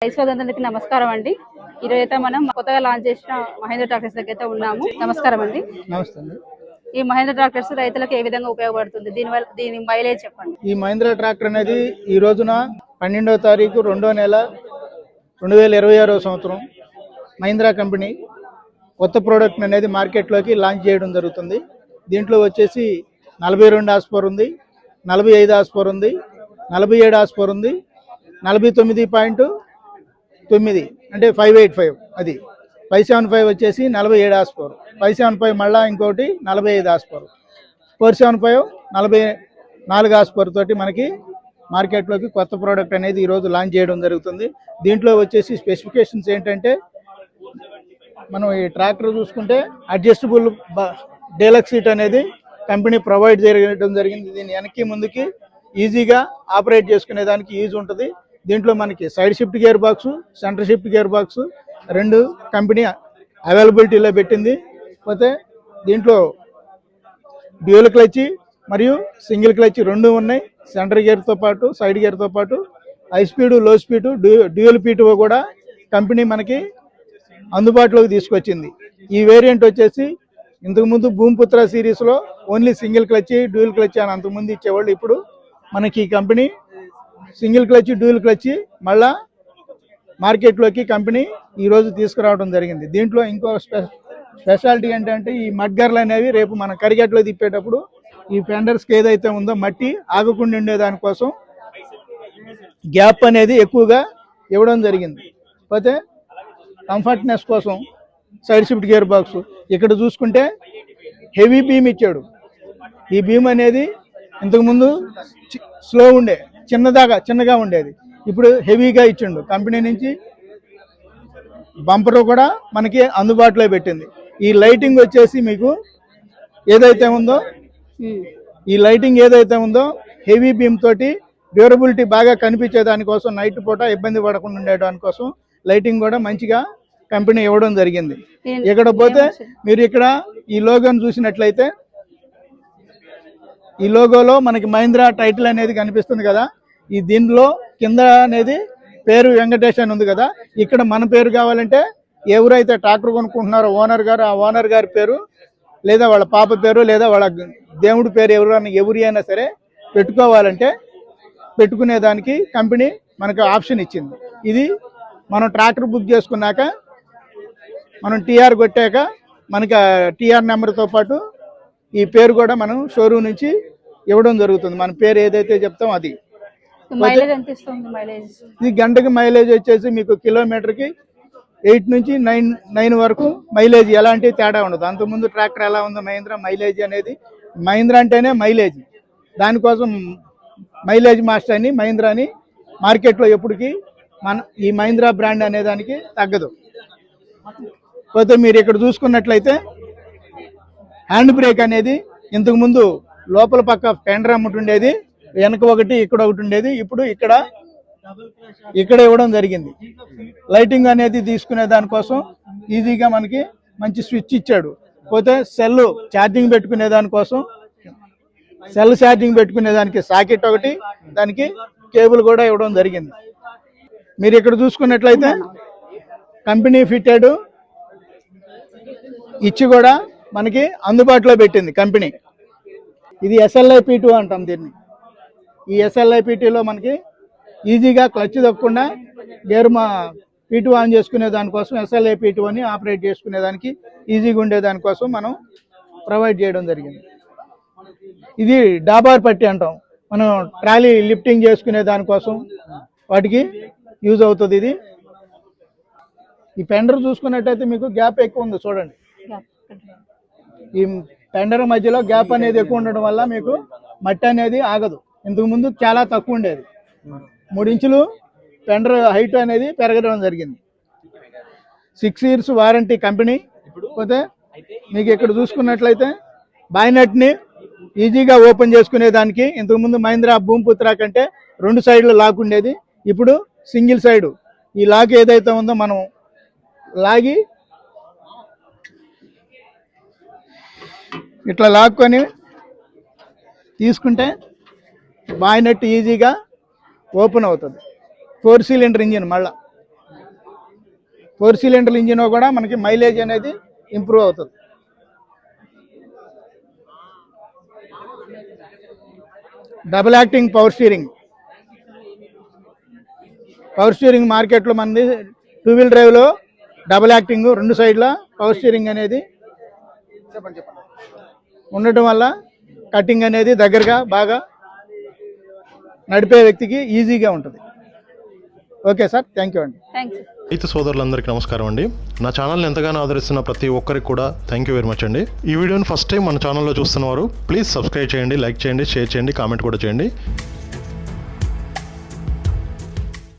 రైతులందరికీ నమస్కారం అండి. ఈరోజు అయితే మనం కొత్తగా లాంచ్ చేసిన మహేంద్ర ట్రాక్టర్స్ దగ్గర అయితే ఉన్నాము. నమస్కారం అండి. నమస్తే. ఈ మహేంద్ర ట్రాక్టర్స్ రైతులకు ఏ విధంగా ఉపయోగపడుతుంది, దీని మైలేజ్ చెప్పండి. ఈ మహేంద్ర ట్రాక్టర్ అనేది ఈ రోజున 12వ తారీఖు 2వ నెల 2026వ సంవత్సరం మహీంద్రా కంపెనీ కొత్త ప్రోడక్ట్ అనేది మార్కెట్లోకి లాంచ్ చేయడం జరుగుతుంది. దీంట్లో వచ్చేసి 42 హార్స్ పవర్ ఉంది, 45 హార్స్ పవర్ ఉంది, 47 హార్స్ పవర్ ఉంది, 49.9 అంటే 585, అది 575 వచ్చేసి 47 హార్స్ పవర్, 575 మళ్ళీ ఇంకోటి 45 హార్స్ పవర్, 475 44 హార్స్ పవర్ తోటి మనకి మార్కెట్లోకి కొత్త ప్రోడక్ట్ అనేది ఈరోజు లాంచ్ చేయడం జరుగుతుంది. దీంట్లో వచ్చేసి స్పెసిఫికేషన్స్ ఏంటంటే, మనం ఈ ట్రాక్టర్ చూసుకుంటే అడ్జస్టబుల్ డీలక్స్ సీట్ అనేది కంపెనీ ప్రొవైడ్ చేయడం జరిగింది. దీన్ని వెనక్కి ముందుకి ఈజీగా ఆపరేట్ చేసుకునే దానికి ఈజీ ఉంటుంది. దీంట్లో మనకి side shift gear box, centre shift gear box రెండు కంపెనీ అవైలబిలిటీలో పెట్టింది. పోతే దీంట్లో డ్యూయల్ క్లచ్ మరియు సింగిల్ క్లచ్ రెండు ఉన్నాయి. సెంటర్ గేర్తో పాటు సైడ్ గేర్తో పాటు హై స్పీడ్, లో స్పీడ్, డ్యూయల్ పీటీఓ కూడా కంపెనీ మనకి అందుబాటులోకి తీసుకొచ్చింది. ఈ వేరియంట్ వచ్చేసి ఇంతకుముందు భూమిపుత్ర సిరీస్లో only single clutch, dual clutch అని అంతకుముందు ఇచ్చేవాళ్ళు. ఇప్పుడు మనకి ఈ company single clutch, dual clutch మళ్ళా మార్కెట్లోకి కంపెనీ ఈరోజు తీసుకురావడం జరిగింది. దీంట్లో ఇంకో స్పెషాలిటీ ఏంటంటే, ఈ మడ్గర్లు అనేవి రేపు మనం కరిగట్లో తిప్పేటప్పుడు ఈ ఫెండర్స్కి ఏదైతే ఉందో మట్టి ఆగకుండా ఉండేదానికోసం గ్యాప్ అనేది ఎక్కువగా ఇవ్వడం జరిగింది. పోతే కంఫర్ట్నెస్ కోసం సైడ్ షిఫ్ట్ గేర్ బాక్స్ ఇక్కడ చూసుకుంటే హెవీ బీమ్ ఇచ్చాడు. ఈ బీమ్ అనేది ఇంతకుముందు స్లో ఉండే చిన్నగా ఉండేది, ఇప్పుడు హెవీగా ఇచ్చిండు. కంపెనీ నుంచి బంపర్ కూడా మనకి అందుబాటులో పెట్టింది. ఈ లైటింగ్ వచ్చేసి మీకు ఏదైతే ఉందో హెవీ బీమ్ తోటి డ్యూరబిలిటీ బాగా కనిపించే దానికోసం, నైట్ పూట ఇబ్బంది పడకుండా ఉండేదానికోసం లైటింగ్ కూడా మంచిగా కంపెనీ ఇవ్వడం జరిగింది. ఇక్కడ పోతే మీరు ఇక్కడ ఈ లోగోను చూసినట్లయితే, ఈ లోగోలో మనకి మహీంద్రా టైటిల్ అనేది కనిపిస్తుంది కదా. ఈ దీనిలో కింద అనేది పేరు వెంకటేష్ అని ఉంది కదా. ఇక్కడ మన పేరు కావాలంటే ఎవరైతే ట్రాక్టర్ కొనుక్కుంటున్నారో ఓనర్ గారు, ఆ ఓనర్ గారి పేరు లేదా వాళ్ళ పాప పేరు లేదా వాళ్ళ దేవుడి పేరు ఎవరి అయినా సరే పెట్టుకోవాలంటే పెట్టుకునేదానికి కంపెనీ మనకు ఆప్షన్ ఇచ్చింది. ఇది మనం ట్రాక్టర్ బుక్ చేసుకున్నాక మనం టీఆర్ కొట్టాక మనకి టీఆర్ నెంబర్తో పాటు ఈ పేరు కూడా మనం షోరూమ్ నుంచి ఇవ్వడం జరుగుతుంది. మన పేరు ఏదైతే చెప్తాం అది. ఇది గంటకి మైలేజ్ వచ్చేసి మీకు కిలోమీటర్కి 8 నుంచి 9 వరకు మైలేజ్ ఎలాంటి తేడా ఉండదు. అంతకుముందు ట్రాక్టర్ ఎలా ఉందో మహీంద్రా మైలేజ్ అనేది, మహీంద్రా అంటేనే మైలేజ్, దానికోసం మైలేజ్ మాస్టర్ అని మహీంద్రాని మార్కెట్లో ఎప్పటికీ ఈ మహీంద్రా బ్రాండ్ అనే దానికి తగ్గదు. పోతే మీరు ఇక్కడ చూసుకున్నట్లయితే హ్యాండ్ బ్రేక్ అనేది ఇంతకుముందు లోపల పక్క ఫెండర్ అమ్మటి ఉండేది, వెనక ఒకటి ఇక్కడ ఒకటి ఉండేది, ఇప్పుడు ఇక్కడ ఇవ్వడం జరిగింది. లైటింగ్ అనేది తీసుకునే దానికోసం ఈజీగా మనకి మంచి స్విచ్ ఇచ్చాడు. పోతే సెల్ ఛార్జింగ్ పెట్టుకునే దానికోసం దానికి సాకెట్ ఒకటి, దానికి కేబుల్ కూడా ఇవ్వడం జరిగింది. మీరు ఇక్కడ చూసుకున్నట్లయితే కంపెనీ ఫిట్టెడ్ ఇచ్చి కూడా మనకి అందుబాటులో పెట్టింది కంపెనీ. ఇది SLIP2 అంటాం దీన్ని. ఈ SLIP2లో మనకి ఈజీగా క్లచ్ తప్పకుండా గేర్ P2 ఆన్ చేసుకునే దానికోసం SLIP2 అని ఆపరేట్ చేసుకునేదానికి ఈజీగా ఉండేదానికోసం మనం ప్రొవైడ్ చేయడం జరిగింది. ఇది డాబార్ పట్టి అంటాం, మనం ట్రాలీ లిఫ్టింగ్ చేసుకునే దానికోసం వాటికి యూజ్ అవుతుంది. ఇది ఈ పెండర్ చూసుకున్నట్టయితే మీకు గ్యాప్ ఎక్కువ ఉంది చూడండి. ఈ పెండర్ మధ్యలో గ్యాప్ అనేది ఎక్కువ ఉండడం వల్ల మీకు మట్టి అనేది ఆగదు. ఇంతకు ముందు చాలా తక్కువ ఉండేది, 3 ఇంచులు పెండర్ హైట్ అనేది పెరగడం జరిగింది. 6 years వారంటీ కంపెనీ. పోతే మీకు ఇక్కడ చూసుకున్నట్లయితే బాయ్నెట్ని ఈజీగా ఓపెన్ చేసుకునే దానికి, ఇంతకుముందు మహీంద్రా భూమిపుత్ర కంటే 2 సైడ్లు లాక్ ఉండేది, ఇప్పుడు సింగిల్ సైడ్. ఈ లాక్ ఏదైతే ఉందో మనం లాగి ఇట్లా లాక్కొని తీసుకుంటే బాయ్నెట్ ఈజీగా ఓపెన్ అవుతుంది. 4 cylinder ఇంజిన్. మళ్ళీ 4 సిలిండర్ ఇంజిన్ కూడా మనకి మైలేజ్ అనేది ఇంప్రూవ్ అవుతుంది. డబుల్ యాక్టింగ్ పవర్ స్టీరింగ్ మార్కెట్లో మనది 2 వీల్ డ్రైవ్లో డబుల్ యాక్టింగ్ 2 సైడ్ల పవర్ స్టీరింగ్ అనేది ఉండటం వల్ల కటింగ్ అనేది దగ్గరగా బాగా నడిపే వ్యక్తికి ఈజీగా ఉంటుంది. ఓకే సార్, థ్యాంక్ యూ అండి. థ్యాంక్స్. రైతు సోదరులందరికీ నమస్కారం అండి. నా ఛానల్ని ఎంతగానో ఆదరిస్తున్న ప్రతి ఒక్కరికి కూడా థ్యాంక్ యూ వెరీ మచ్ అండి. ఈ వీడియోని ఫస్ట్ టైం మన ఛానల్లో చూస్తున్నవారు ప్లీజ్ సబ్స్క్రైబ్ చేయండి, లైక్ చేయండి, షేర్ చేయండి, కామెంట్ కూడా చేయండి.